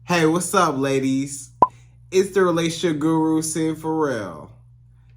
Hey, what's up, ladies? It's the relationship guru, Sydd Ferrell.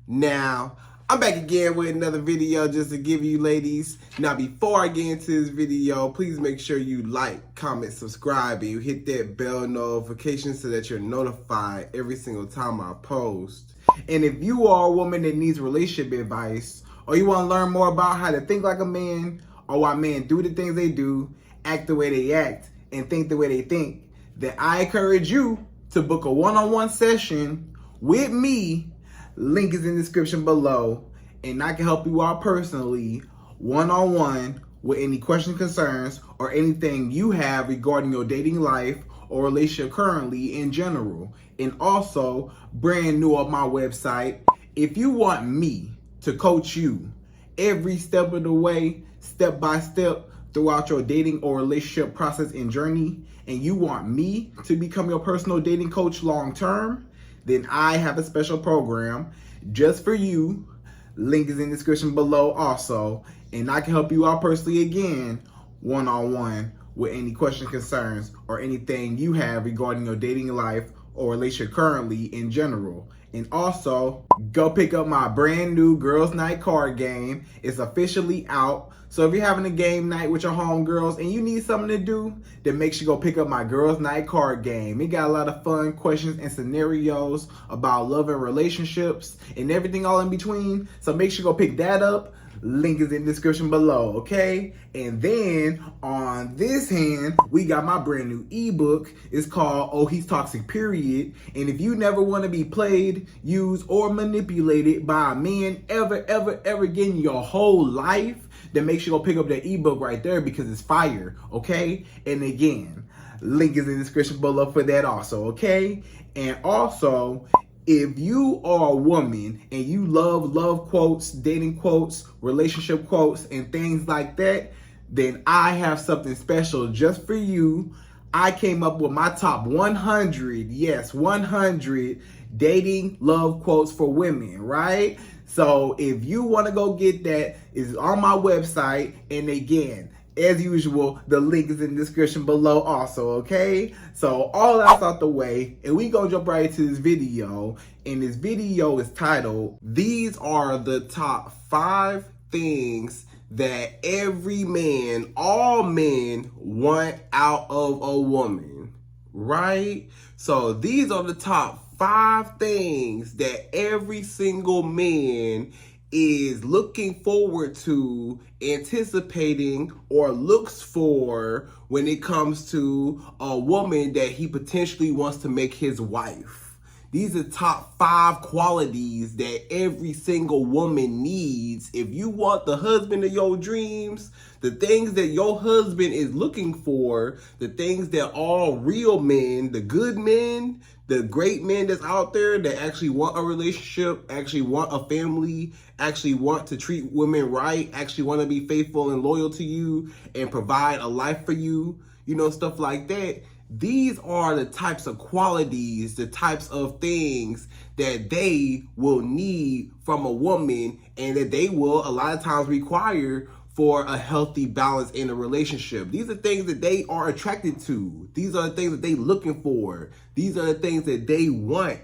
Now, I'm back again with another video just to give you ladies. Now, before I get into this video, please make sure you like, comment, subscribe, and you hit that bell notification so that you're notified every single time I post. And if you are a woman that needs relationship advice, or you want to learn more about how to think like a man, or why men do the things they do, act the way they act, and think the way they think, then I encourage you to book a one-on-one session with me. Link is in the description below, and I can help you out personally, one-on-one, with any questions, concerns, or anything you have regarding your dating life or relationship currently in general. And also, brand new on my website, if you want me to coach you every step of the way, step by step, throughout your dating or relationship process and journey, and you want me to become your personal dating coach long term, then I have a special program just for you. Link is in the description below also, and I can help you out personally again, one-on-one, with any questions, concerns, or anything you have regarding your dating life or relationship currently in general. And also, go pick up my brand new Girls Night card game. It's officially out. So if you're having a game night with your homegirls and you need something to do, then make sure you go pick up my Girls Night card game. It got a lot of fun questions and scenarios about love and relationships and everything all in between. So make sure you go pick that up. Link is in the description below, okay? And then on this hand, we got my brand new ebook. It's called Oh, He's Toxic, Period. And if you never want to be played, used, or manipulated by a man ever again in your whole life, then make sure you go pick up that ebook right there because it's fire, okay? And again, link is in the description below for that also, okay? And also, if you are a woman and you love quotes, dating quotes, relationship quotes, and things like that, then I have something special just for you. I came up with my top 100, yes, 100 dating love quotes for women, right? So if you want to go get that, it's on my website. And again, as usual, the link is in the description below also, okay? So all that's out the way, and we gonna jump right into this video. And this video is titled, These Are the Top 5 Things That Every Man, All Men, Want Out of a Woman, right? So these are the top 5 things that every single man is looking forward to, anticipating, or looks for when it comes to a woman that he potentially wants to make his wife. These are top 5 qualities that every single woman needs. If you want the husband of your dreams, the things that your husband is looking for, the things that all real men, the good men, the great men that's out there that actually want a relationship, actually want a family, actually want to treat women right, actually want to be faithful and loyal to you and provide a life for you, you know, stuff like that. These are the types of qualities, the types of things that they will need from a woman and that they will a lot of times require for a healthy balance in a relationship. These are things that they are attracted to. These are the things that they looking for. These are the things that they want.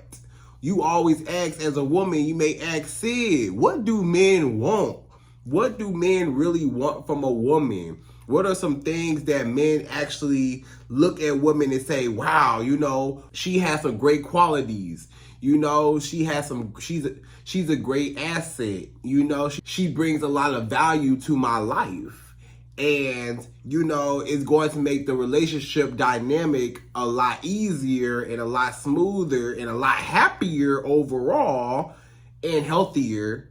You always ask as a woman, you may ask Sid, what do men want? What do men really want from a woman? What are some things that men actually look at women and say, wow, you know, she has some great qualities. You know, she's a great asset. You know, she brings a lot of value to my life. And, you know, it's going to make the relationship dynamic a lot easier and a lot smoother and a lot happier overall and healthier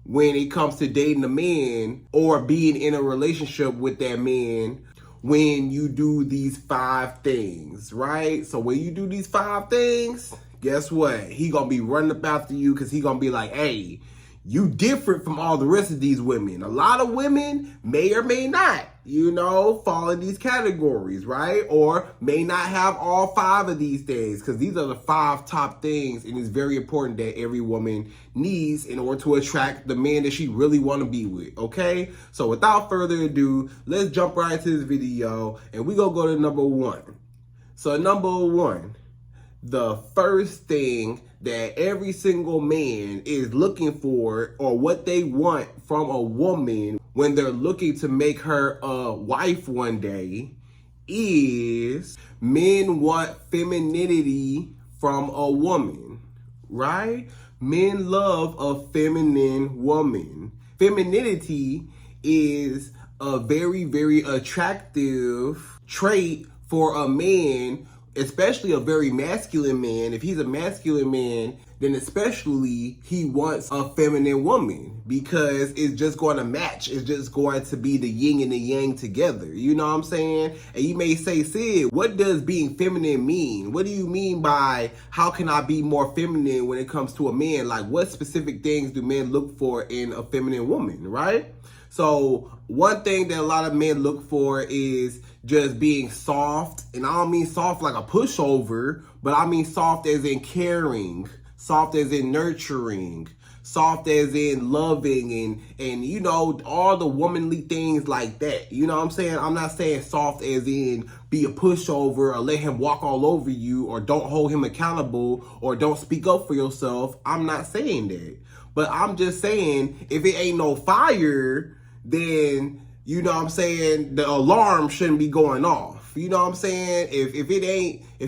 when it comes to dating a man or being in a relationship with that man when you do these 5 things, right? So when you do these 5 things, guess what? He gonna be running up after you because he gonna be like, hey, you different from all the rest of these women. A lot of women may or may not, you know, fall in these categories, right? Or may not have all 5 of these things, because these are the 5 top things, and it's very important that every woman needs in order to attract the man that she really want to be with, okay? So without further ado, let's jump right into this video, and we gonna go to number 1. So number one, the first thing that every single man is looking for, or what they want from a woman when they're looking to make her a wife one day, is men want femininity from a woman, right? Men love a feminine woman. Femininity is a very, very attractive trait for a man, especially a very masculine man. If he's a masculine man, then especially he wants a feminine woman, because it's just going to match. It's just going to be the yin and the yang together. You know what I'm saying? And you may say, Sid, what does being feminine mean? What do you mean by how can I be more feminine when it comes to a man? Like, what specific things do men look for in a feminine woman, right? So one thing that a lot of men look for is just being soft. And I don't mean soft like a pushover, but I mean soft as in caring, soft as in nurturing, soft as in loving, and you know, all the womanly things like that. You know what I'm saying? I'm not saying soft as in be a pushover or let him walk all over you or don't hold him accountable or don't speak up for yourself. I'm not saying that. But I'm just saying, if it ain't no fire, then, you know what I'm saying, the alarm shouldn't be going off. You know what I'm saying? If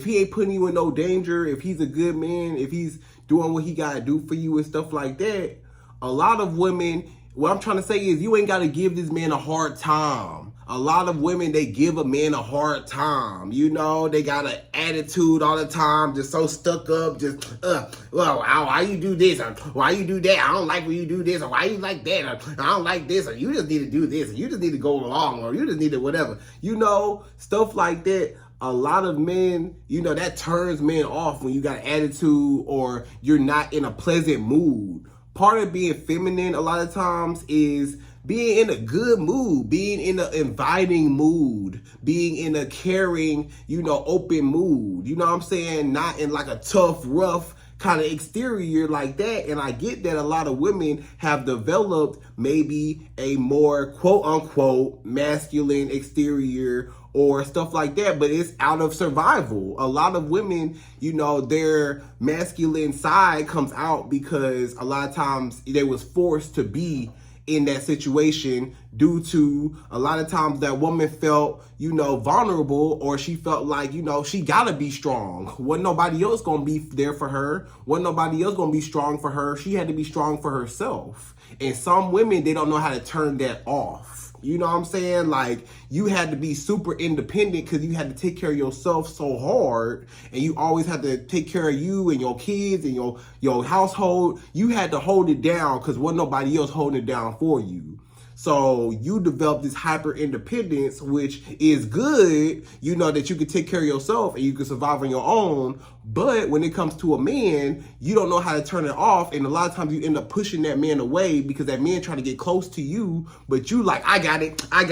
he ain't putting you in no danger, if he's a good man, if he's doing what he gotta do for you and stuff like that, a lot of women, what I'm trying to say is you ain't gotta give this man a hard time. A lot of women, they give a man a hard time. You know, they got an attitude all the time, just so stuck up, just, well, why you do this? Or why you do that? I don't like when you do this. Or why you like that? Or I don't like this. Or you just need to do this. Or you just need to go along. Or you just need to whatever. You know, stuff like that. A lot of men, you know, that turns men off when you got an attitude or you're not in a pleasant mood. Part of being feminine a lot of times is being in a good mood, being in an inviting mood, being in a caring, you know, open mood. You know what I'm saying? Not in like a tough, rough kind of exterior like that. And I get that a lot of women have developed maybe a more quote unquote masculine exterior or stuff like that, but it's out of survival. A lot of women, you know, their masculine side comes out because a lot of times they was forced to be in that situation due to a lot of times that woman felt, you know, vulnerable, or she felt like, you know, she gotta be strong. Wasn't nobody else gonna be there for her. Wasn't nobody else gonna be strong for her. She had to be strong for herself. And some women, they don't know how to turn that off. You know what I'm saying? Like, you had to be super independent because you had to take care of yourself so hard, and you always had to take care of you and your kids and your household. You had to hold it down because wasn't nobody else holding it down for you. So you develop this hyper independence, which is good, you know, that you can take care of yourself and you can survive on your own. But when it comes to a man, you don't know how to turn it off. And a lot of times you end up pushing that man away because that man trying to get close to you. But you like, I got it. I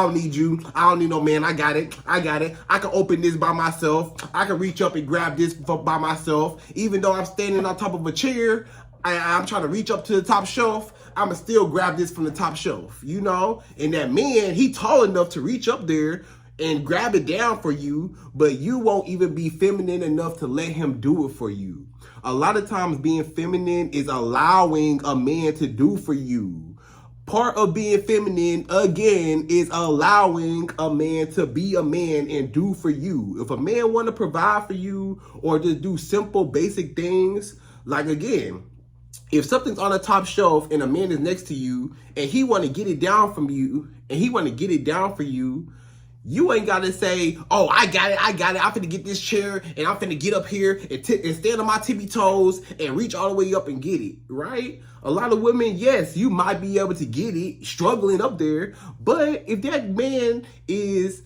don't need you. I don't need no man. I got it. I can open this by myself. I can reach up and grab this by myself. Even though I'm standing on top of a chair, I'm trying to reach up to the top shelf. I'ma still grab this from the top shelf, you know? And that man, he tall enough to reach up there and grab it down for you, but you won't even be feminine enough to let him do it for you. A lot of times being feminine is allowing a man to do for you. Part of being feminine, again, is allowing a man to be a man and do for you. If a man want to provide for you or just do simple, basic things, like again, if something's on the top shelf and a man is next to you and he want to get it down from you and he want to get it down for you, you ain't got to say, oh, I got it. I'm finna get this chair and I'm finna get up here and stand on my tippy toes and reach all the way up and get it, right? A lot of women, yes, you might be able to get it struggling up there, but if that man is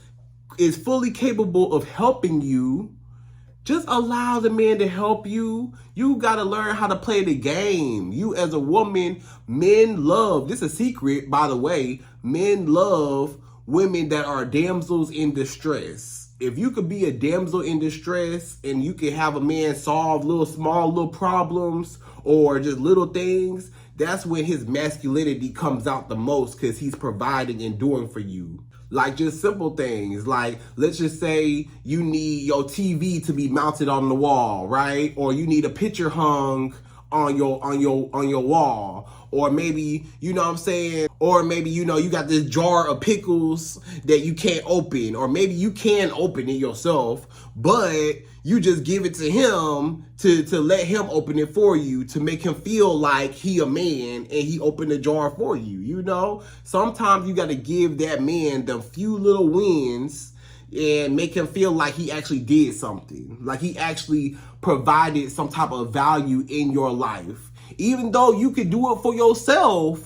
fully capable of helping you, just allow the man to help you. You got to learn how to play the game. You as a woman, men love, this is a secret, by the way, men love women that are damsels in distress. If you could be a damsel in distress and you can have a man solve small little problems or just little things, that's when his masculinity comes out the most because he's providing and doing for you. Like just simple things. Like let's just say you need your TV to be mounted on the wall, right? Or you need a picture hung on your wall. Or maybe, you know what I'm saying? Or maybe, you know, you got this jar of pickles that you can't open. Or maybe you can open it yourself, but you just give it to him to let him open it for you, to make him feel like he a man and he opened the jar for you, you know? Sometimes you got to give that man the few little wins and make him feel like he actually did something, like he actually provided some type of value in your life. Even though you could do it for yourself,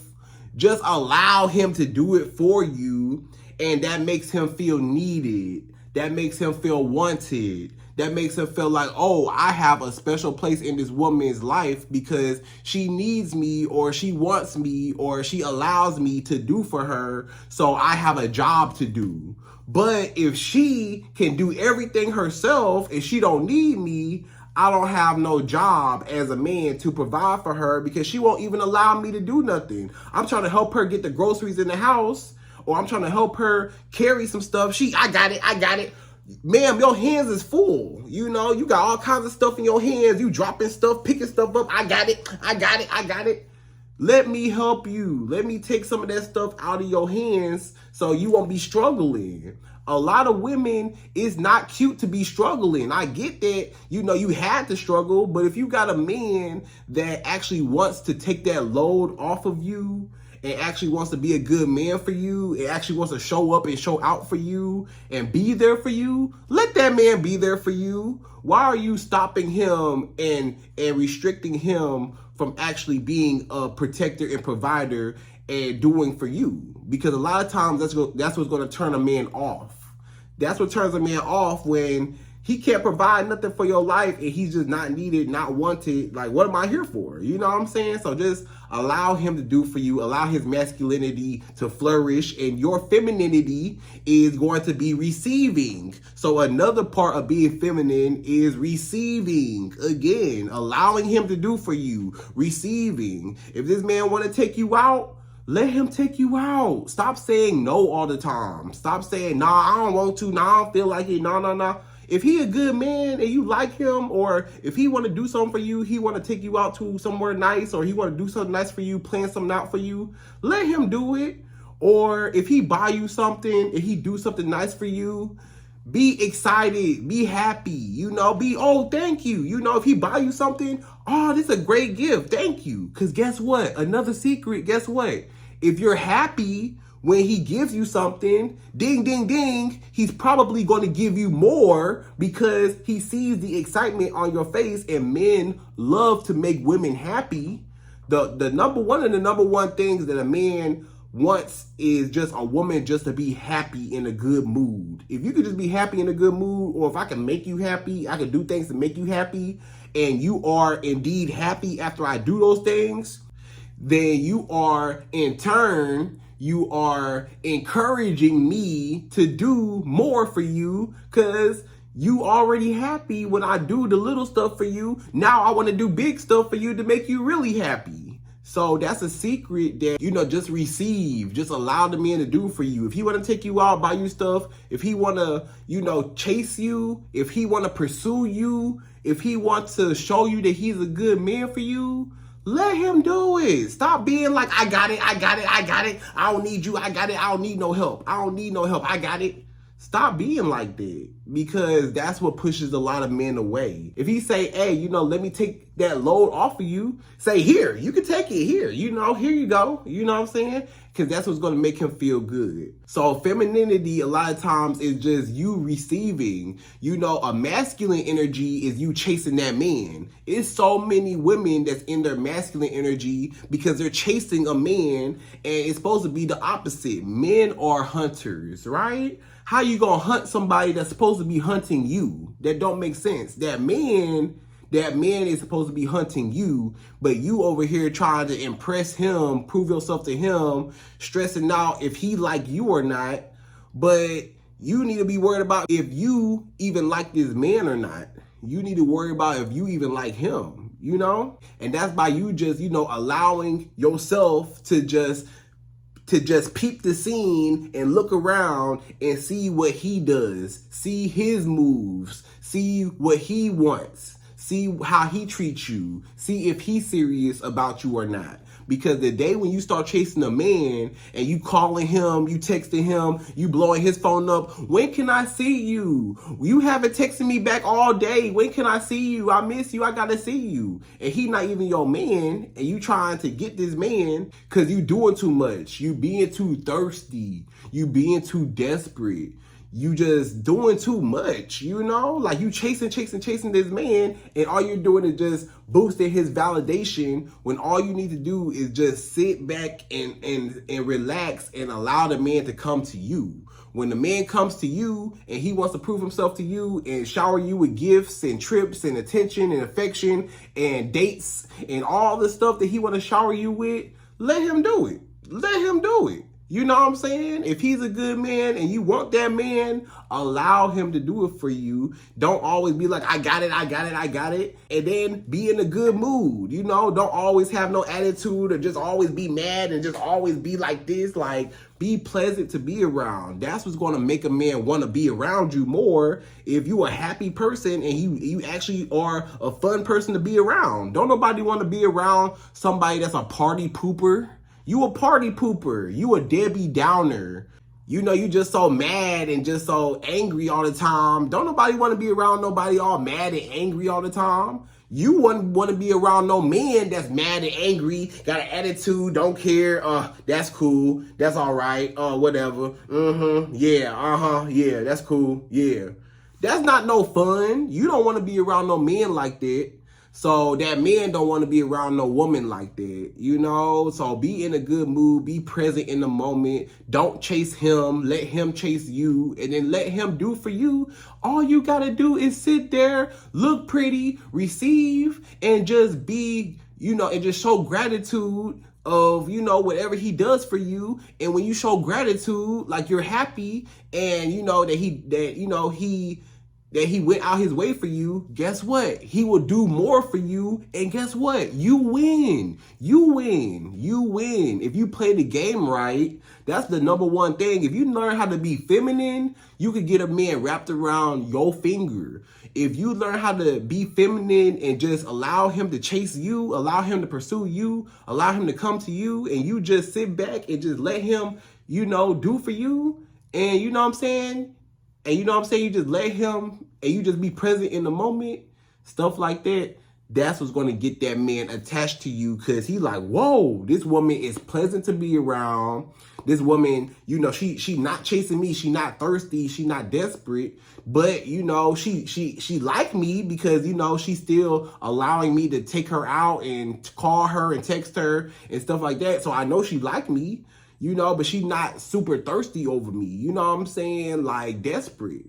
just allow him to do it for you, and that makes him feel needed. That makes him feel wanted. That makes him feel like, oh, I have a special place in this woman's life because she needs me, or she wants me, or she allows me to do for her, so I have a job to do. But if she can do everything herself and she don't need me, I don't have no job as a man to provide for her because she won't even allow me to do nothing. I'm trying to help her get the groceries in the house, or I'm trying to help her carry some stuff. I got it. Ma'am, your hands is full. You know, you got all kinds of stuff in your hands. You dropping stuff, picking stuff up. I got it. Let me help you. Let me take some of that stuff out of your hands so you won't be struggling. A lot of women, it's not cute to be struggling. I get that, you know, you had to struggle, but if you got a man that actually wants to take that load off of you and actually wants to be a good man for you, and actually wants to show up and show out for you and be there for you, let that man be there for you. Why are you stopping him and restricting him from actually being a protector and provider and doing for you? Because a lot of times that's what's going to turn a man off. That's what turns a man off, when he can't provide nothing for your life and he's just not needed, not wanted. Like, what am I here for? You know what I'm saying? So just allow him to do for you. Allow his masculinity to flourish, and your femininity is going to be receiving. So another part of being feminine is receiving. Again, allowing him to do for you, receiving. If this man want to take you out, let him take you out. Stop saying no all the time. Stop saying, nah, I don't want to. Nah, I don't feel like it. Nah. If he a good man and you like him, or if he want to do something for you, he want to take you out to somewhere nice, or he want to do something nice for you, plan something out for you, let him do it. Or if he buy you something, if he do something nice for you, be excited, be happy, you know, oh, thank you. You know, if he buy you something, oh, this is a great gift, thank you. Because guess what? Another secret, guess what? If you're happy when he gives you something, ding, ding, ding, he's probably going to give you more because he sees the excitement on your face, and men love to make women happy. The number one things that a man wants is just a woman just to be happy, in a good mood. If you could just be happy in a good mood, or if I can make you happy, I can do things to make you happy, and you are indeed happy after I do those things, then you are, in turn, you are encouraging me to do more for you, because you already happy when I do the little stuff for you. Now I want to do big stuff for you to make you really happy. So that's a secret that, you know, just receive. Just allow the man to do for you. If he want to take you out, buy you stuff, if he want to, you know, chase you, if he want to pursue you, if he wants to show you that he's a good man for you, let him do it. Stop being like, I got it. I don't need you. I got it. I don't need no help. I got it. Stop being like that, because that's what pushes a lot of men away. If he say, hey, you know, let me take that load off of you, say, here, you can take it here, you know, here you go. You know what I'm saying? Because that's what's going to make him feel good. So femininity, a lot of times, is just you receiving. You know, a masculine energy is you chasing that man. It's so many women that's in their masculine energy because they're chasing a man, and it's supposed to be the opposite. Men are hunters, right? How you gonna hunt somebody that's supposed to be hunting you? That don't make sense. That man is supposed to be hunting you, but you over here trying to impress him, prove yourself to him, stressing out if he like you or not. But you need to be worried about if you even like this man or not. You need to worry about if you even like him, you know? And that's by you just, you know, allowing yourself to to just peep the scene and look around and see what he does, see his moves, see what he wants, see how he treats you, see if he's serious about you or not. Because the day when you start chasing a man and you calling him, you texting him, you blowing his phone up, when can I see you? You haven't texted me back all day. When can I see you? I miss you. I gotta see you. And he not even your man, and you trying to get this man because you doing too much. You being too thirsty. You being too desperate. You just doing too much, you know? Like you chasing this man, and all you're doing is just boosting his validation when all you need to do is just sit back and relax and allow the man to come to you. When the man comes to you and he wants to prove himself to you and shower you with gifts and trips and attention and affection and dates and all the stuff that he want to shower you with, let him do it. Let him do it. You know what I'm saying? If he's a good man and you want that man, allow him to do it for you. Don't always be like, I got it. And then be in a good mood. You know, don't always have no attitude or just always be mad and just always be like this. Like, be pleasant to be around. That's what's going to make a man want to be around you more. If you a happy person and you actually are a fun person to be around. Don't nobody want to be around somebody that's a party pooper. You a party pooper. You a Debbie Downer. You know, you just so mad and just so angry all the time. Don't nobody want to be around nobody all mad and angry all the time. You want to be around no man that's mad and angry, got an attitude, don't care. That's cool. That's all right. Whatever. Yeah, that's cool. Yeah. That's not no fun. You don't want to be around no man like that. So that man don't want to be around no woman like that, you know? So be in a good mood, be present in the moment. Don't chase him, let him chase you, and then let him do for you. All you got to do is sit there, look pretty, receive, and just be, you know, and just show gratitude of, you know, whatever he does for you. And when you show gratitude, like you're happy and you know that he went out his way for you, guess what? He will do more for you, and guess what? You win. You win. You win. If you play the game right, that's the number one thing. If you learn how to be feminine, you could get a man wrapped around your finger. If you learn how to be feminine and just allow him to chase you, allow him to pursue you, allow him to come to you, and you just sit back and just let him, you know, do for you, and you know what I'm saying? And you know what I'm saying? You just let him and you just be present in the moment, stuff like that. That's what's going to get that man attached to you, because he like, whoa, this woman is pleasant to be around. This woman, you know, she not chasing me. She not thirsty. She not desperate. But, you know, she like me because, you know, she's still allowing me to take her out and call her and text her and stuff like that. So I know she like me. You know, but she's not super thirsty over me. You know what I'm saying? Like desperate,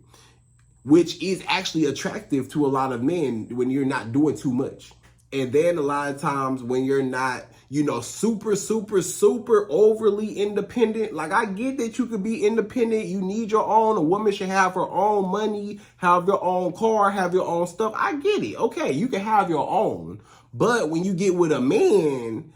which is actually attractive to a lot of men when you're not doing too much. And then a lot of times when you're not, you know, super overly independent. Like I get that you could be independent. You need your own. A woman should have her own money, have your own car, have your own stuff. I get it. Okay, you can have your own. But when you get with a man,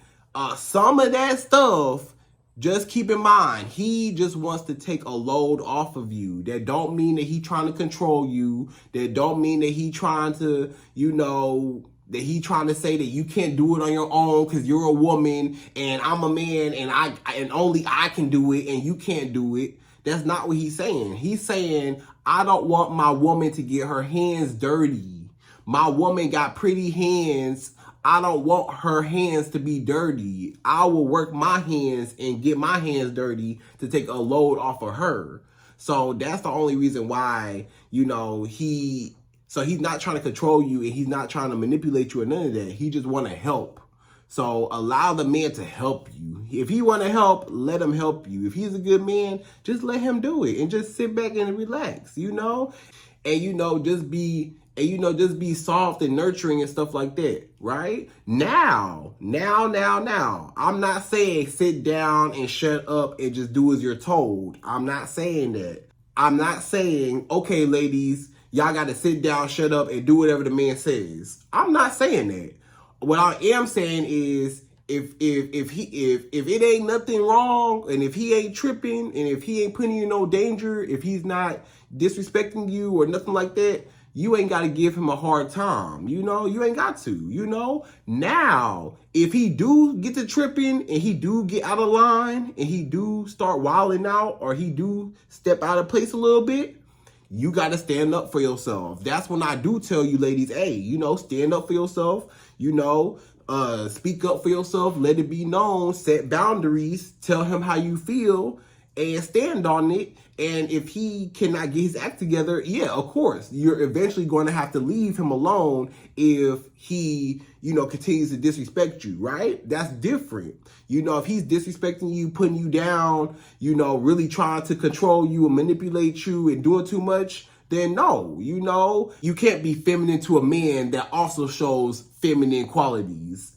some of that stuff, just keep in mind, he just wants to take a load off of you. That don't mean that he trying to control you. That don't mean that he trying to, you know, that he trying to say that you can't do it on your own because you're a woman and I'm a man and only I can do it and you can't do it. That's not what he's saying. He's saying, I don't want my woman to get her hands dirty. My woman got pretty hands. I don't want her hands to be dirty. I will work my hands and get my hands dirty to take a load off of her. So that's the only reason why, you know, he's not trying to control you and he's not trying to manipulate you or none of that. He just want to help. So allow the man to help you. If he want to help, let him help you. If he's a good man, just let him do it and just sit back and relax, you know? And, you know, just be soft and nurturing and stuff like that, right? Now, I'm not saying sit down and shut up and just do as you're told. I'm not saying that. I'm not saying, okay, ladies, y'all got to sit down, shut up, and do whatever the man says. I'm not saying that. What I am saying is, if it ain't nothing wrong, and if he ain't tripping, and if he ain't putting you in no danger, if he's not disrespecting you or nothing like that, you ain't got to give him a hard time. You ain't got to. Now, if he do get to tripping and he do get out of line and he do start wilding out, or he do step out of place a little bit, you got to stand up for yourself. That's when I do tell you ladies, hey, stand up for yourself, speak up for yourself, let it be known, set boundaries, tell him how you feel, and stand on it. And if he cannot get his act together, yeah, of course, you're eventually going to have to leave him alone if he, continues to disrespect you, right? That's different. If he's disrespecting you, putting you down, really trying to control you and manipulate you and doing too much, then no, you can't be feminine to a man that also shows feminine qualities.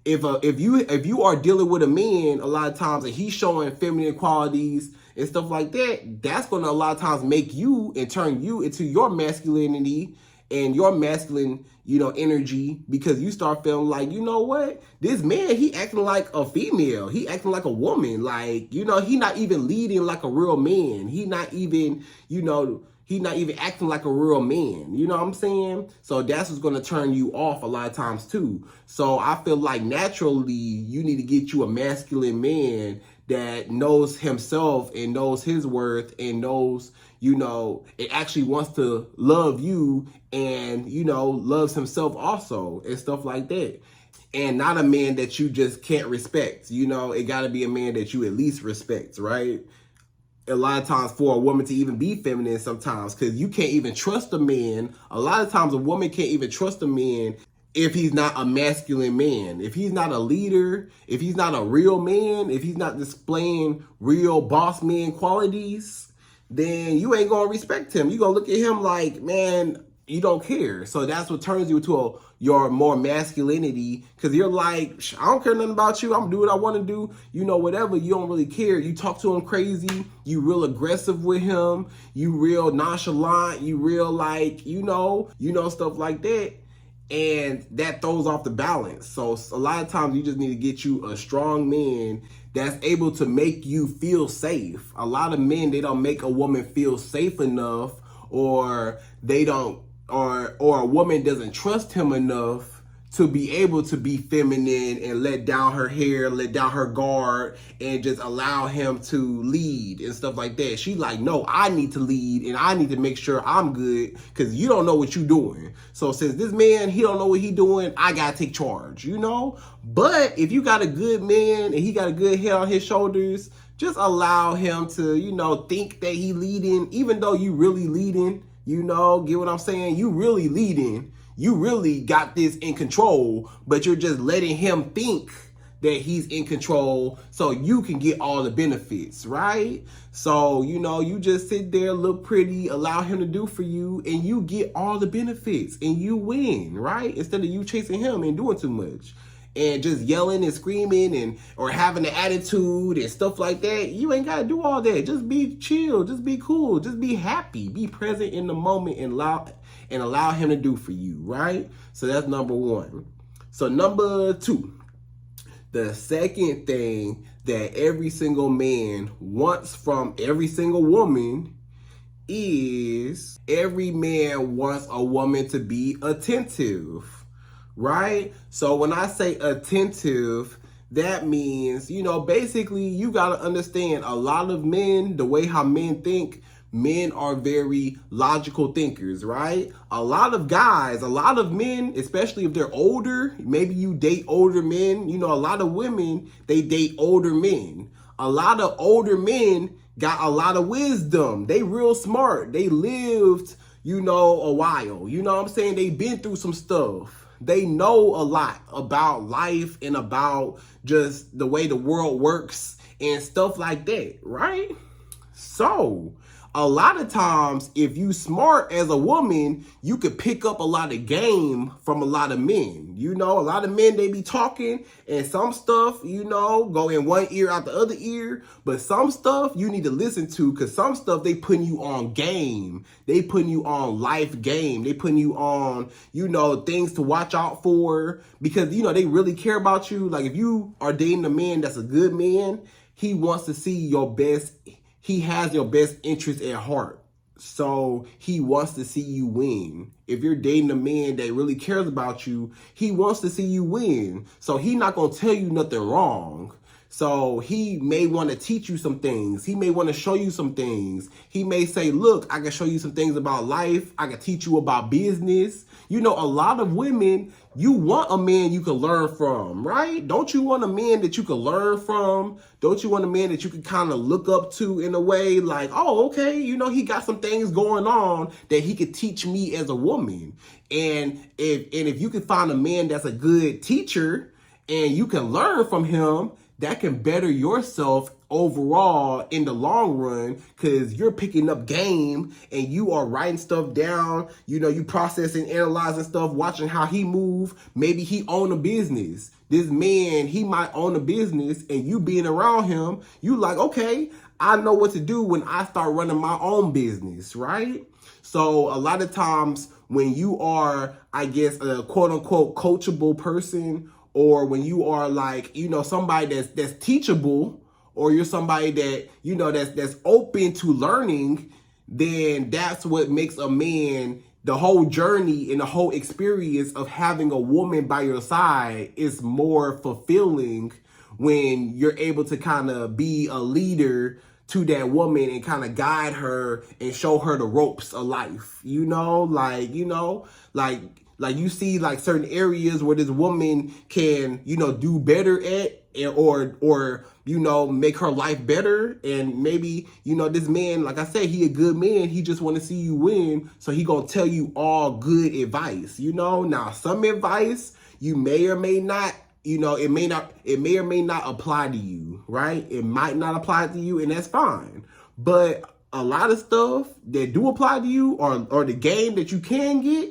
If you are dealing with a man a lot of times and he's showing feminine qualities and stuff like that, that's going to a lot of times make you and turn you into your masculinity and your masculine, energy, because you start feeling like, what? This man, he acting like a female. He acting like a woman. Like, he not even leading like a real man. He not even, he not even acting like a real man. You know what I'm saying? So that's what's going to turn you off a lot of times too. So I feel like naturally you need to get you a masculine man that knows himself and knows his worth and knows, it actually wants to love you and, loves himself also and stuff like that. And not a man that you just can't respect. It got to be a man that you at least respect, right? A lot of times for a woman to even be feminine sometimes, because you can't even trust a man. A lot of times a woman can't even trust a man if he's not a masculine man, if he's not a leader, if he's not a real man, if he's not displaying real boss man qualities, then you ain't gonna respect him. You gonna look at him like, man, you don't care. So that's what turns you into your more masculinity, because you're like, I don't care nothing about you. I'm gonna do what I want to do. Whatever. You don't really care. You talk to him crazy. You real aggressive with him. You real nonchalant. You real like, stuff like that. And that throws off the balance. So a lot of times you just need to get you a strong man that's able to make you feel safe. A lot of men, they don't make a woman feel safe enough, or they don't, or a woman doesn't trust him enough to be able to be feminine and let down her hair, let down her guard, and just allow him to lead and stuff like that. She's like, no, I need to lead and I need to make sure I'm good, because you don't know what you're doing. So since this man, he don't know what he doing, I gotta take charge, But if you got a good man and he got a good head on his shoulders, just allow him to, think that he leading, even though you really leading, get what I'm saying? You really leading. You really got this in control, but you're just letting him think that he's in control so you can get all the benefits, right? So, you just sit there, look pretty, allow him to do for you, and you get all the benefits and you win, right? Instead of you chasing him and doing too much and just yelling and screaming or having an attitude and stuff like that. You ain't got to do all that. Just be chill. Just be cool. Just be happy. Be present in the moment and allow him to do for you, right? So that's number one. So number two, the second thing that every single man wants from every single woman is every man wants a woman to be attentive. Right? So when I say attentive, that means, basically you got to understand a lot of men, the way how men think, men are very logical thinkers, right? A lot of guys, a lot of men, especially if they're older, maybe you date older men, a lot of women, they date older men. A lot of older men got a lot of wisdom. They real smart. They lived, a while. You know what I'm saying? They been through some stuff. They know a lot about life and about just the way the world works and stuff like that, right? So a lot of times, if you smart as a woman, you could pick up a lot of game from a lot of men. You know, a lot of men, they be talking, and some stuff, you know, go in one ear out the other ear. But some stuff you need to listen to, because some stuff they putting you on game. They putting you on life game. They putting you on, you know, things to watch out for, because, you know, they really care about you. Like if you are dating a man that's a good man, he wants to see your best. He has your best interest at heart. So he wants to see you win. If you're dating a man that really cares about you, he wants to see you win. So he's not going to tell you nothing wrong. So he may want to teach you some things. He may want to show you some things. He may say, look, I can show you some things about life. I can teach you about business. You know, a lot of women, you want a man you can learn from, right? Don't you want a man that you can learn from? Don't you want a man that you can kind of look up to in a way like, oh, okay, you know, he got some things going on that he could teach me as a woman. And if you can find a man that's a good teacher and you can learn from him, that can better yourself overall in the long run, because you're picking up game and you are writing stuff down. You know, you processing, analyzing stuff, watching how he move. Maybe he own a business. This man, he might own a business, and you being around him, you like, okay, I know what to do when I start running my own business, right? So a lot of times when you are, I guess, a quote unquote coachable person, or when you are like, you know, somebody that's teachable, or you're somebody that, you know, that's open to learning, then that's what makes a man, the whole journey and the whole experience of having a woman by your side is more fulfilling when you're able to kind of be a leader to that woman and kind of guide her and show her the ropes of life, you know, like you see like certain areas where this woman can, you know, do better at, or, you know, make her life better. And maybe, you know, this man, like I said, he a good man. He just want to see you win. So he gonna tell you all good advice, you know. Now, some advice you may or may not, you know, it may or may not apply to you, right? It might not apply to you, and that's fine. But a lot of stuff that do apply to you, or the game that you can get,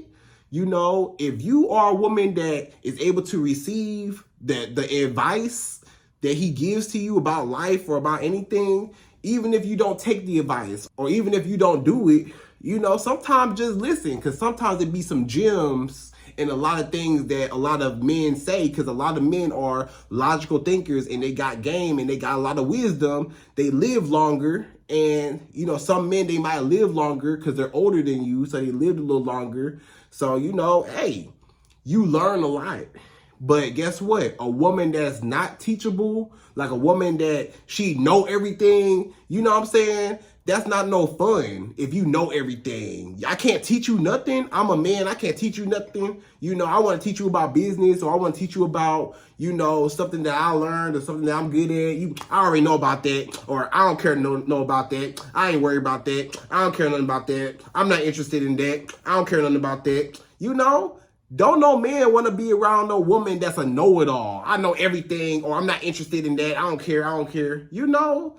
you know, if you are a woman that is able to receive the advice that he gives to you about life or about anything, even if you don't take the advice, or even if you don't do it, you know, sometimes just listen, because sometimes it be some gems in a lot of things that a lot of men say, because a lot of men are logical thinkers and they got game and they got a lot of wisdom. They live longer, and, you know, some men, they might live longer because they're older than you, so they lived a little longer. So, you know, hey, you learn a lot. But guess what? A woman that's not teachable, like a woman that she know everything, you know what I'm saying? That's not no fun if you know everything. I can't teach you nothing. I'm a man. I can't teach you nothing. You know, I want to teach you about business, or I want to teach you about, you know, something that I learned or something that I'm good at. I already know about that, or I don't care to know about that. I ain't worried about that. I don't care nothing about that. I'm not interested in that. I don't care nothing about that. You know? Don't no man want to be around no woman that's a know-it-all. I know everything, or I'm not interested in that. I don't care. You know,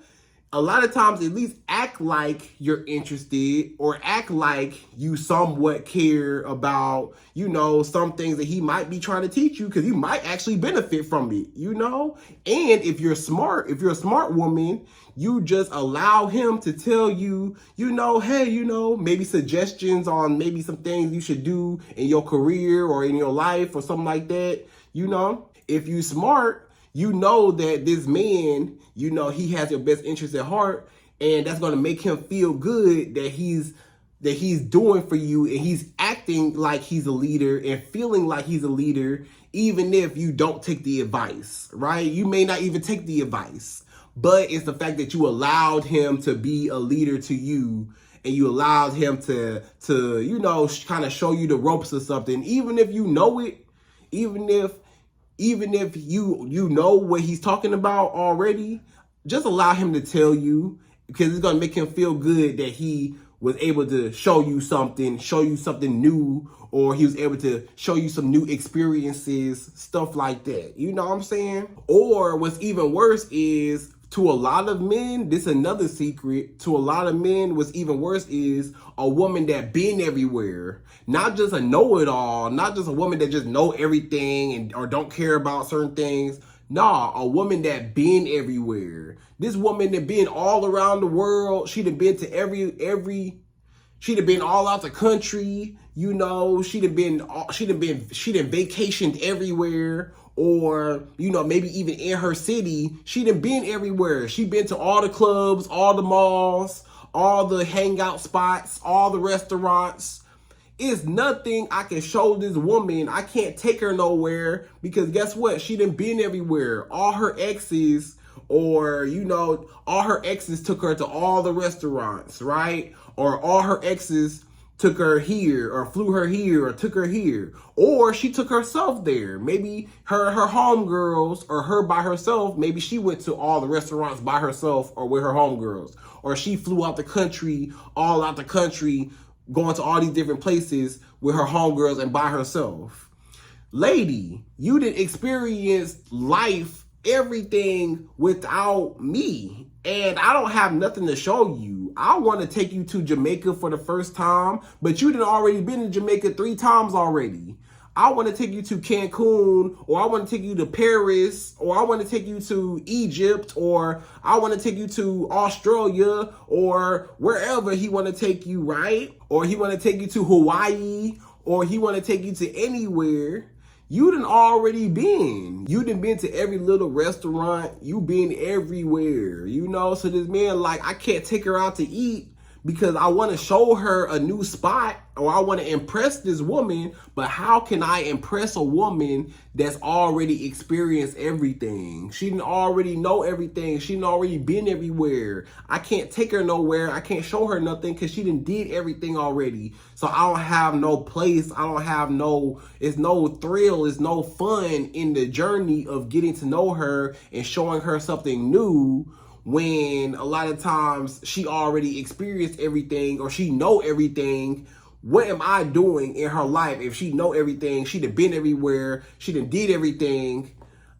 a lot of times at least act like you're interested, or act like you somewhat care about, you know, some things that he might be trying to teach you, because you might actually benefit from it, you know? And if you're smart, if you're a smart woman, you just allow him to tell you, you know, hey, you know, maybe suggestions on maybe some things you should do in your career or in your life or something like that. You know, if you smart, you know that this man, you know, he has your best interest at heart, and that's going to make him feel good that he's doing for you, and he's acting like he's a leader and feeling like he's a leader, even if you don't take the advice, right? You may not even take the advice, but it's the fact that you allowed him to be a leader to you, and you allowed him to you know, kind of show you the ropes or something, even if you know it, even if you know what he's talking about already. Just allow him to tell you, because it's going to make him feel good that he was able to show you something new, or he was able to show you some new experiences, stuff like that. You know what I'm saying? Or what's even worse is To a lot of men, this another secret. To a lot of men, what's even worse is a woman that been everywhere. Not just a know-it-all, not just a woman that just know everything and or don't care about certain things. Nah, a woman that been everywhere. This woman that been all around the world. She done been to she done been all out the country. You know, she done vacationed everywhere. Or, you know, maybe even in her city, she done been everywhere. She been to all the clubs, all the malls, all the hangout spots, all the restaurants. It's nothing I can show this woman. I can't take her nowhere because guess what? She done been everywhere. All her exes, or, you know, all her exes took her to all the restaurants, right? Or all her exes took her here or flew her here or took her here, or she took herself there. Maybe her homegirls or her by herself, maybe she went to all the restaurants by herself or with her homegirls, or she flew out the country, all out the country, going to all these different places with her homegirls and by herself. Lady, you didn't experience life, everything without me. And I don't have nothing to show you. I want to take you to Jamaica for the first time, but you done already been to Jamaica 3 times already. I want to take you to Cancun, or I want to take you to Paris, or I want to take you to Egypt, or I want to take you to Australia, or wherever he want to take you, right? Or he want to take you to Hawaii, or he want to take you to anywhere. You done already been. You done been to every little restaurant. You been everywhere, you know? So this man, like, I can't take her out to eat because I want to show her a new spot, or I want to impress this woman. But how can I impress a woman that's already experienced everything? She didn't already know everything. She done already been everywhere. I can't take her nowhere. I can't show her nothing because she done did everything already. So I don't have no place. I don't have it's no thrill. It's no fun in the journey of getting to know her and showing her something new, when a lot of times she already experienced everything or she know everything. What am I doing in her life if she know everything? She done been everywhere. She done did everything.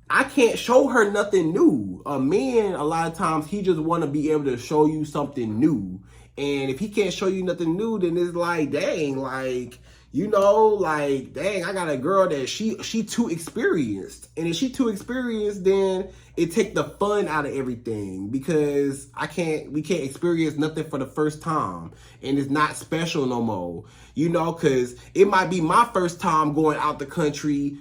I can't show her nothing new. A man, a lot of times, he just want to be able to show you something new. And if he can't show you nothing new, then it's like, dang, like, you know, like, dang, I got a girl that she too experienced. And if she too experienced, then it take the fun out of everything, because we can't experience nothing for the first time. And it's not special no more, you know, because it might be my first time going out the country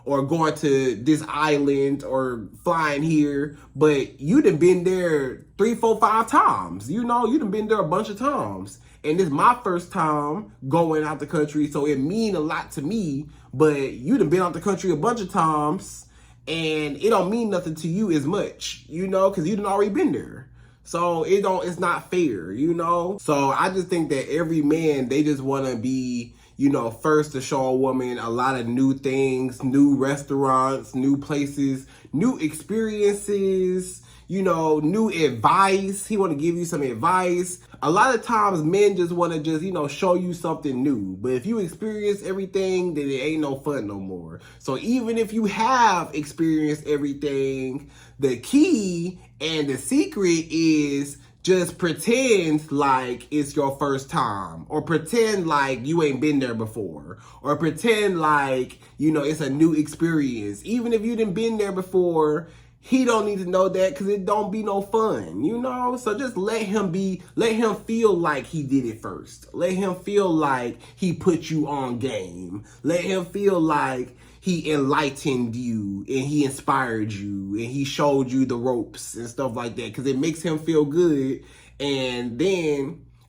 or going to this island or flying here, but you done been there 3, 4, 5 times, you know, you done been there a bunch of times. And it's my first time going out the country, so it mean a lot to me. But you done been out the country a bunch of times, and it don't mean nothing to you as much, you know, because you done already been there. So it's not fair, you know. So I just think that every man, they just want to be, you know, first to show a woman a lot of new things, new restaurants, new places, new experiences, you know, new advice. He want to give you some advice. A lot of times men just want to just, you know, show you something new. But if you experience everything, then it ain't no fun no more. So even if you have experienced everything, the key and the secret is just pretend like it's your first time, or pretend like you ain't been there before, or pretend like, you know, it's a new experience. Even if you didn't been there before, he don't need to know that, because it don't be no fun, you know? So just let him feel like he did it first. Let him feel like he put you on game. Let him feel like he enlightened you and he inspired you and he showed you the ropes and stuff like that, because it makes him feel good. And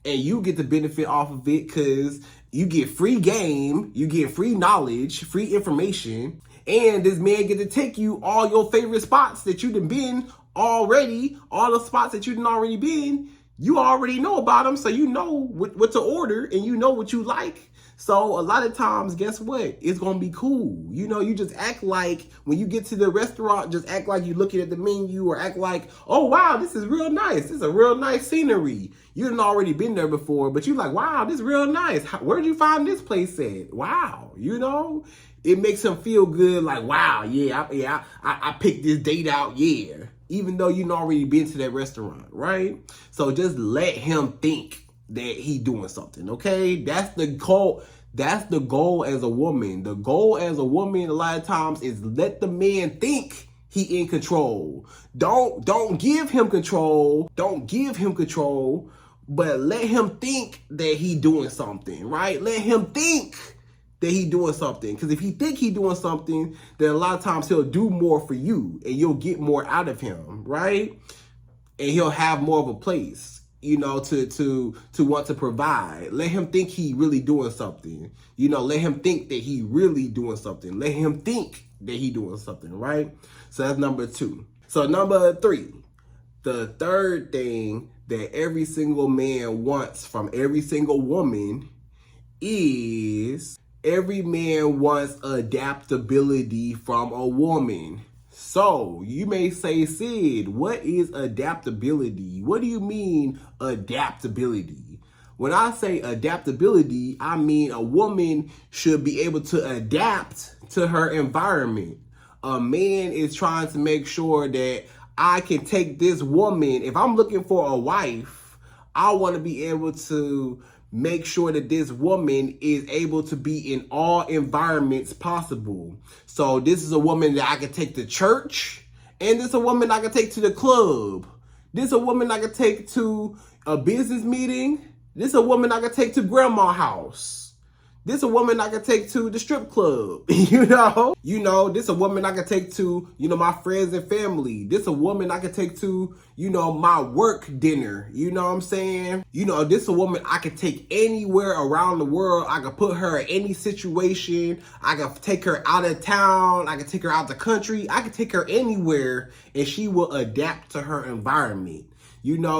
you get the benefit off of it, because you get free game, you get free knowledge, free information. And this man get to take you all your favorite spots that you done been already, all the spots that you done already been. You already know about them, so you know what to order and you know what you like. So a lot of times, guess what? It's going to be cool. You know, you just act like when you get to the restaurant, just act like you're looking at the menu, or act like, oh, wow, this is real nice. This is a real nice scenery. You done already been there before, but you're like, wow, this is real nice. Where'd you find this place at? Wow, you know? It makes him feel good, like, wow, I picked this date out, yeah. even though you've already been to that restaurant, right? So just let him think that he doing something, okay? That's the goal. That's the goal as a woman. The goal as a woman a lot of times is let the man think he in control. Don't give him control. Don't give him control, but let him think that he doing something, right? Let him think that he doing something. Because if he think he doing something, then a lot of times he'll do more for you and you'll get more out of him, right? And he'll have more of a place, you know, to want to provide. Let him think he really doing something. You know, let him think that he really doing something. Let him think that he doing something, right? So that's number 2. So number 3, the third thing that every single man wants from every single woman is every man wants adaptability from a woman. So you may say, Sid, what is adaptability? What do you mean adaptability? When I say adaptability, I mean a woman should be able to adapt to her environment. A man is trying to make sure that I can take this woman. If I'm looking for a wife, I want to be able to make sure that this woman is able to be in all environments possible. So this is a woman that I can take to church, and this is a woman I can take to the club. This is a woman I can take to a business meeting. This is a woman I can take to grandma's house. This is a woman I can take to the strip club, you know? This is a woman I can take to, my friends and family. This is a woman I can take to, my work dinner, you know what I'm saying? This is a woman I can take anywhere around the world. I can put her in any situation. I can take her out of town. I can take her out the country. I can take her anywhere, and she will adapt to her environment.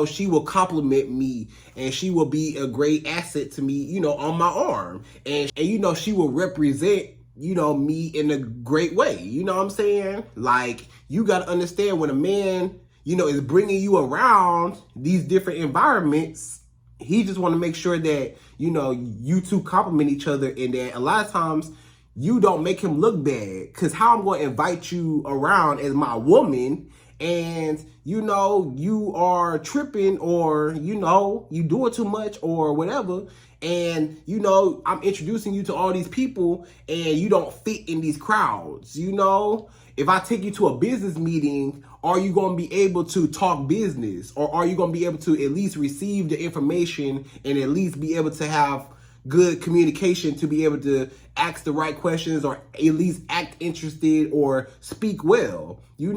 She will compliment me, and she will be a great asset to me, on my arm. And she will represent, me in a great way. You know what I'm saying? Like, you got to understand when a man, is bringing you around these different environments, he just want to make sure that, you two compliment each other, and that a lot of times you don't make him look bad. Because how I'm going to invite you around as my woman, and you are tripping, or you doing too much or whatever, and I'm introducing you to all these people and you don't fit in these crowds. If I take you to a business meeting, are you going to be able to talk business, or are you going to be able to at least receive the information and at least be able to have good communication to be able to ask the right questions, or at least act interested or speak well? You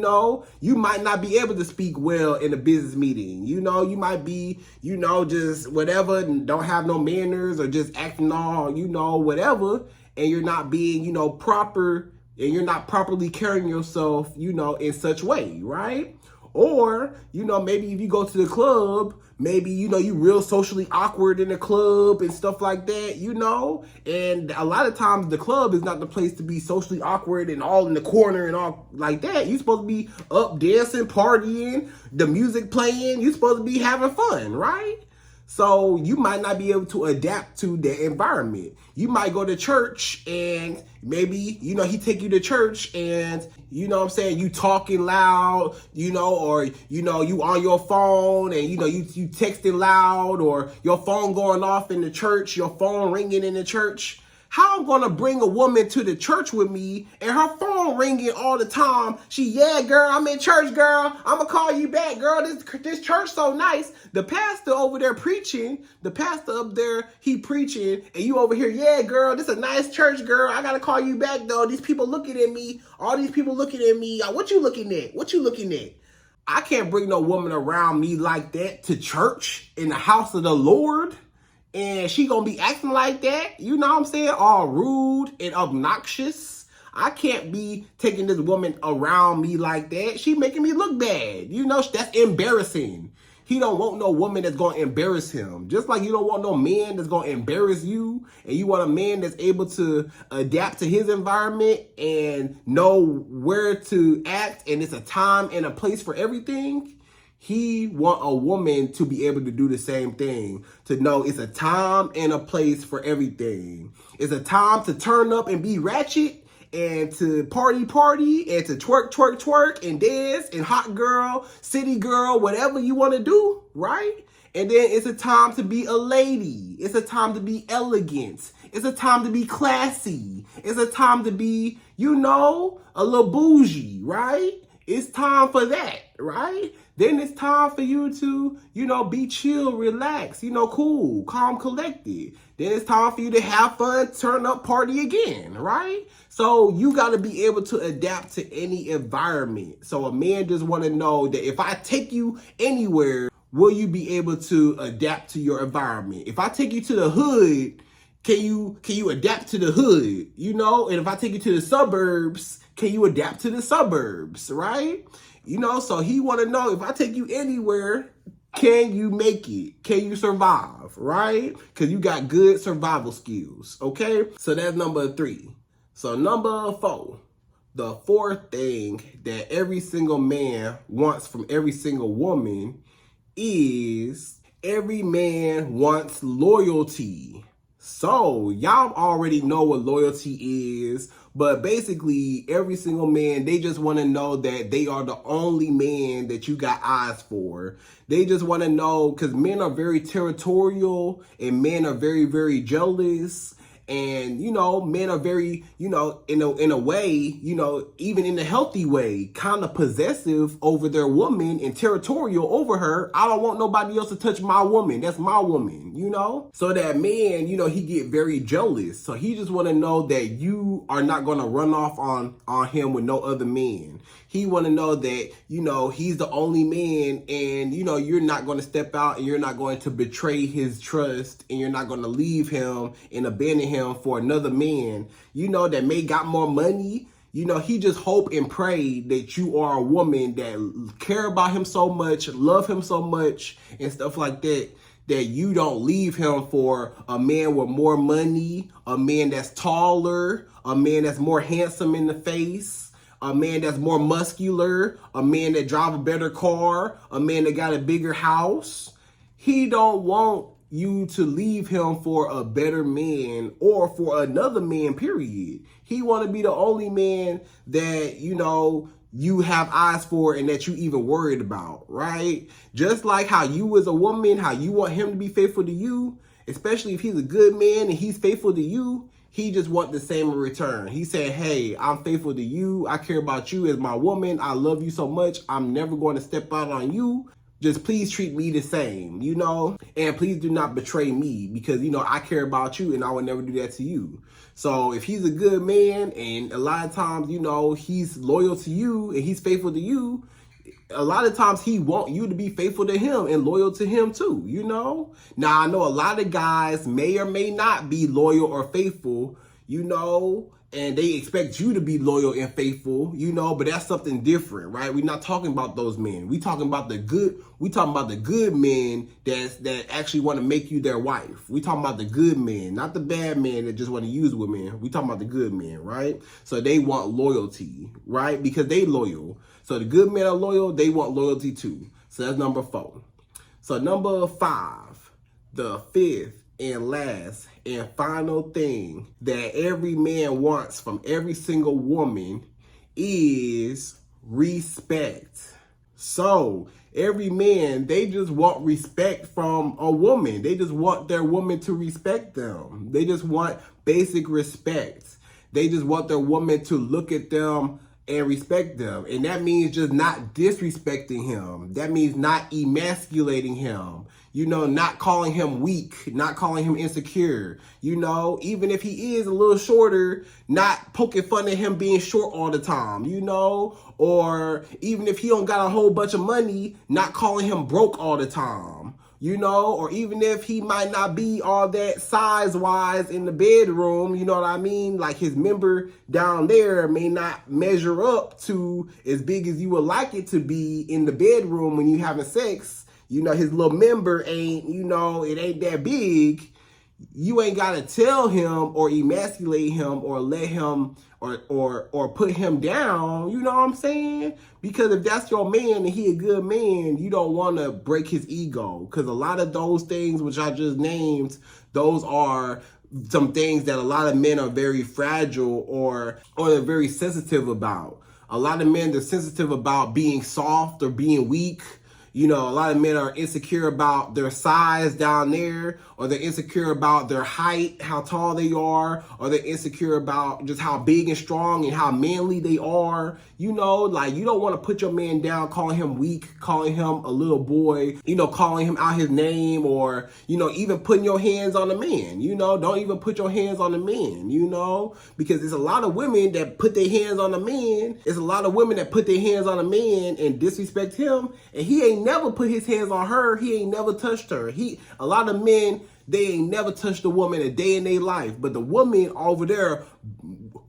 might not be able to speak well in a business meeting. You might be, just whatever, and don't have no manners, or just acting all, whatever, and you're not being, proper, and you're not properly carrying yourself, in such way, right? Or, maybe if you go to the club, maybe, you real socially awkward in the club and stuff like that, and a lot of times the club is not the place to be socially awkward and all in the corner and all like that. You're supposed to be up dancing, partying, the music playing. You're supposed to be having fun, right? So you might not be able to adapt to the environment. You might go to church, and maybe, he take you to church, and, you talking loud, or, you on your phone, and, you texting loud, or your phone going off in the church, your phone ringing in the church. How I'm going to bring a woman to the church with me and her phone ringing all the time? Yeah, girl, I'm in church, girl. I'm going to call you back, girl. This church so nice. The pastor over there preaching, the pastor up there, he preaching, and you over here, yeah, girl, this is a nice church, girl. I got to call you back, though. These people looking at me. All these people looking at me. What you looking at? What you looking at? I can't bring no woman around me like that to church in the house of the Lord. And she gonna be acting like that, you know what I'm saying? All rude and obnoxious. I can't be taking this woman around me like that. She making me look bad. That's embarrassing. He don't want no woman that's gonna embarrass him. Just like you don't want no man that's gonna embarrass you. And you want a man that's able to adapt to his environment and know where to act. And it's a time and a place for everything. He want a woman to be able to do the same thing, to know it's a time and a place for everything. It's a time to turn up and be ratchet, and to party and to twerk and dance and hot girl, city girl, whatever you want to do, right? And then it's a time to be a lady. It's a time to be elegant. It's a time to be classy. It's a time to be, you know, a little bougie, right? It's time for that, right? Then it's time for you to, you know, be chill, relax, you know, cool, calm, collected. Then it's time for you to have fun, turn up, party again, right? So you got to be able to adapt to any environment. So a man just want to know that if I take you anywhere, will you be able to adapt to your environment? If I take you to the hood, can you adapt to the hood? You know, and if I take you to the suburbs, can you adapt to the suburbs, right? You know, so he want to know, if I take you anywhere, can you make it? Can you survive, right? Because you got good survival skills, okay? So that's number 3. So number 4, the fourth thing that every single man wants from every single woman is every man wants loyalty. So y'all already know what loyalty is, but basically every single man, they just want to know that they are the only man that you got eyes for. They just want to know, because men are very territorial and men are very, very jealous. And, you know, men are very, you know, in a way, you know, even in a healthy way, kind of possessive over their woman and territorial over her. I don't want nobody else to touch my woman. That's my woman, you know? So that man, you know, he get very jealous. So he just want to know that you are not going to run off on him with no other man. He want to know that, you know, he's the only man and, you know, you're not going to step out and you're not going to betray his trust and you're not going to leave him and abandon him for another man, you know, that may got more money. You know, he just hope and pray that you are a woman that care about him so much, love him so much and stuff like that, that you don't leave him for a man with more money, a man that's taller, a man that's more handsome in the face, a man that's more muscular, a man that drive a better car, a man that got a bigger house. He don't want you to leave him for a better man or for another man, period. He want to be the only man that, you know, you have eyes for and that you even worried about, right? Just like how you as a woman, how you want him to be faithful to you, especially if he's a good man and he's faithful to you, he just want the same in return. He said, hey, I'm faithful to you. I care about you as my woman. I love you so much. I'm never going to step out on you. Just please treat me the same, you know, and please do not betray me because, you know, I care about you and I would never do that to you. So if he's a good man and a lot of times, you know, he's loyal to you and he's faithful to you, a lot of times he want you to be faithful to him and loyal to him too, you know? Now, I know a lot of guys may or may not be loyal or faithful, you know, and they expect you to be loyal and faithful, you know, but that's something different, right? We're not talking about those men. We talking about the good men that actually want to make you their wife. We talking about the good men, not the bad men that just want to use women. We talking about the good men, right? So they want loyalty, right? Because they loyal. So the good men are loyal, they want loyalty too. So that's number 4. So number 5, the fifth and last and final thing that every man wants from every single woman is respect. So every man, they just want respect from a woman. They just want their woman to respect them. They just want basic respect. They just want their woman to look at them and respect them. And that means just not disrespecting him. That means not emasculating him. You know, not calling him weak, not calling him insecure. You know, even if he is a little shorter, not poking fun at him being short all the time, you know? Or even if he don't got a whole bunch of money, not calling him broke all the time. You know, or even if he might not be all that size-wise in the bedroom, you know what I mean? Like his member down there may not measure up to as big as you would like it to be in the bedroom when you having sex. You know, his little member ain't, you know, it ain't that big. You ain't got to tell him or emasculate him or let him or put him down, you know what I'm saying? Because if that's your man and he a good man, you don't want to break his ego. Because a lot of those things which I just named, those are some things that a lot of men are very fragile or they're very sensitive about. A lot of men, they're sensitive about being soft or being weak. You know, a lot of men are insecure about their size down there, or they're insecure about their height, how tall they are, or they're insecure about just how big and strong and how manly they are. You know, like, you don't want to put your man down, calling him weak, calling him a little boy, you know, calling him out his name, or, you know, even putting your hands on a man. You know, don't even put your hands on a man, you know, because there's a lot of women that put their hands on a man. There's a lot of women that put their hands on a man and disrespect him, and he ain't never put his hands on her. He ain't never touched her. A lot of men, they ain't never touched a woman a day in their life, but the woman over there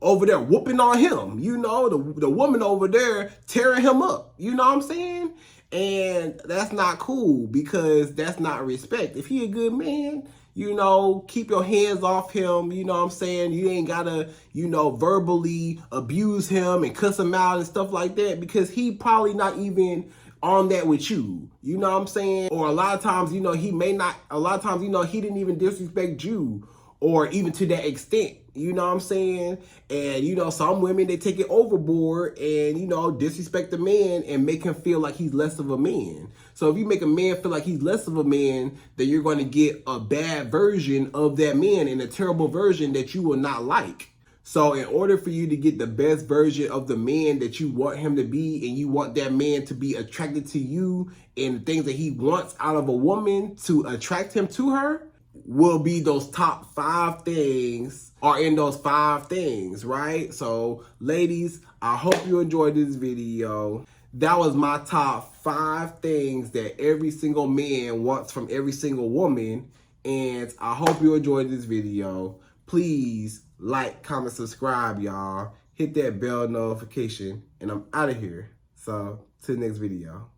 whooping on him, you know, the woman over there tearing him up, you know what I'm saying? And that's not cool, because that's not respect. If he a good man, you know, keep your hands off him, you know what I'm saying? You ain't gotta, you know, verbally abuse him and cuss him out and stuff like that, because he probably not even on that with you, you know what I'm saying? Or a lot of times, you know, he didn't even disrespect you, or even to that extent, you know what I'm saying? And, you know, some women, they take it overboard and, you know, disrespect the man and make him feel like he's less of a man. So if you make a man feel like he's less of a man, then you're going to get a bad version of that man, and a terrible version that you will not like. So in order for you to get the best version of the man that you want him to be, and you want that man to be attracted to you, and the things that he wants out of a woman to attract him to her, will be those top 5 things, are in those 5 things, right? So ladies, I hope you enjoyed this video. That was my top 5 things that every single man wants from every single woman. And I hope you enjoyed this video. Please like, comment, subscribe, y'all. Hit that bell notification, and I'm out of here. So, to the next video.